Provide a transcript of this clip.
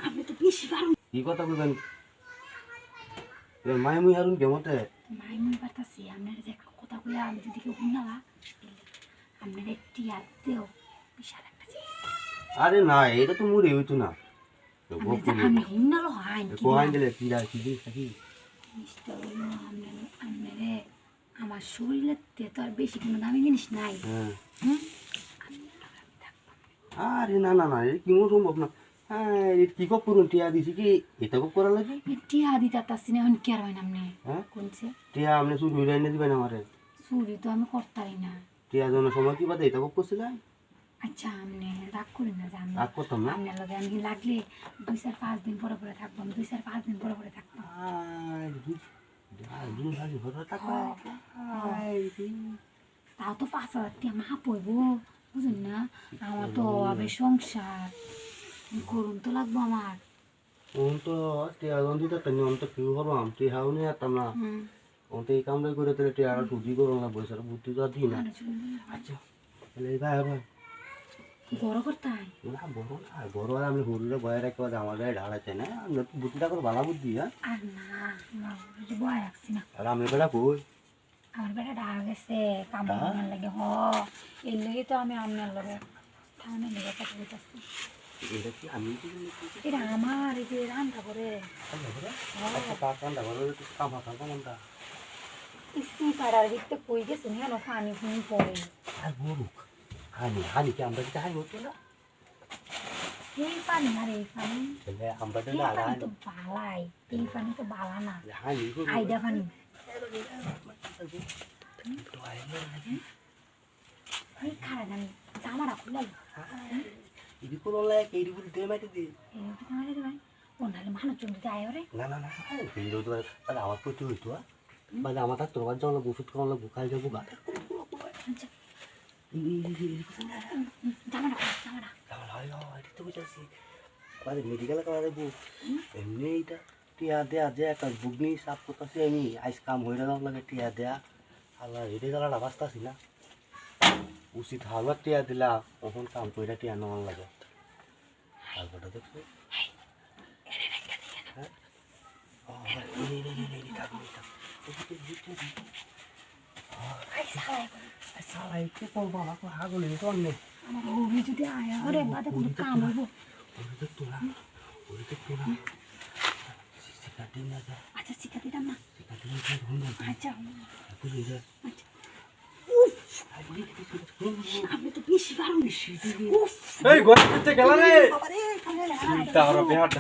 আপনি তো বেশি পারুন। কি কথা কইবেন? মাই মুই হারুন কেমতে? মাইমুই পারতাছি আপনার যে একটা কথা কইয়া আমি যদি কেউ শুনালা আপনার একটি হাত দেও বিশাল একটা জিনিস। আরে না, এটা তো মুড়ে হইতো না। আমি শুনালো হয় কোয়াই দিলে পিড়া কি দিস নাকি? জিনিসটা হইলো আপনারে আমার শরীরের তে তো আর বেশি কোনো দামি জিনিস নাই। হ্যাঁ। হুম আরে না না না, এটা কি মো সম্ভব না। হ্যাঁ, এটা কি কপ করুন টিয়া দিছি কি এটা কপ করা লাগে? টিয়া দিতে পারতাছি না এখন কি আর হয় না আপনি হ্যাঁ কোনছে টিয়া আপনি চুরি হইলে এনে দিবেন আমারে? চুরি তো আমি করতারি না। টিয়া জন্য সময় কি বাদে এটা কপ করছিলাম? আচ্ছা আপনি রাগ করেন না যে আমি রাগ করতাম না। আপনার লগে আমি লাগলে 2-4-5 দিন পরে পরে থাকবো, আমি 2-4-5 দিন পরে পরে থাকবো। তাও তো 5,000 টাকা মা পড়বো বুঝুন না। আমার তো আবার সংসার করুন তো লাগবো আমার। ওন তো টিয়া জন দিতে তাই অন্ত কি করবাম টিয়াও নিয়ে আতাম না। অন্ত এই কামটা করে তাহলে টিয়াটা সুজি করো না বসে বুদ্ধি তো আর দিই না। আচ্ছা তাহলে এই ভাই ভাই বড় করতে হয় না বড় না বড় আর আমি হুড়ুরে বয়ে রাখতে পারি আমার গায়ে ঢালাইছে না আমি বুদ্ধিটা করে ভালো বুদ্ধি। হ্যাঁ আর না আমার বয় রাখছি না। আর আমি বেড়া কই আমার বেটা ডাক গেছে কাম করার লাগে এর লেগে তো আমি আপনার লগে থাউনের লেগে কথা বলতেছি। এটা কি আমি এটা আমার এই যে রান্না করে ইসি পাড়ার ভিতরে কই গেছে না পানি ফুনি পড়ে আর বলুক হানি হানি কি আমরা কি হানি হতো না? এই পানি আর এই পানি আমরা এই পানি তো বালাই, এই পানি তো বালা না হানি আইডা পানি। এই খারাপ আমি জামাটা খুলাই ఇది కూడా లైక్ ఇది కూడా దేమైతది ওনালে মানুষ জন দিতে আয় রে না না না হিন্দু তো আর আমার প্রতি হইতো মানে আমার তো তোমার জন্য গুফুত কোন লাগু কাল যাবো গা জামাটা জামাটা হাই হাই এটা তো বুঝাছি মানে মেডিকেল করা দেবো এমনি এটা টিয়া দেয়া যে একটা বুগনি সাফ করতেছি আমি আইস কাম হইরা দাও লাগে টিয়া দেয়া আল্লাহ এটা জ্বালাটা বাঁচতাছি না উচিত হালুয়া টিয়া দিলা কখন কাম কইরা টিয়া নেওয়ার লাগে হালুয়াটা দেখছো যদি আয় রে বাদে কোনো কাম হইব আচ্ছা শিখা দিতাম না আচ্ছা আপনি তো বেশি পারুন। এই গড় করতে গেল রে তার বেহাত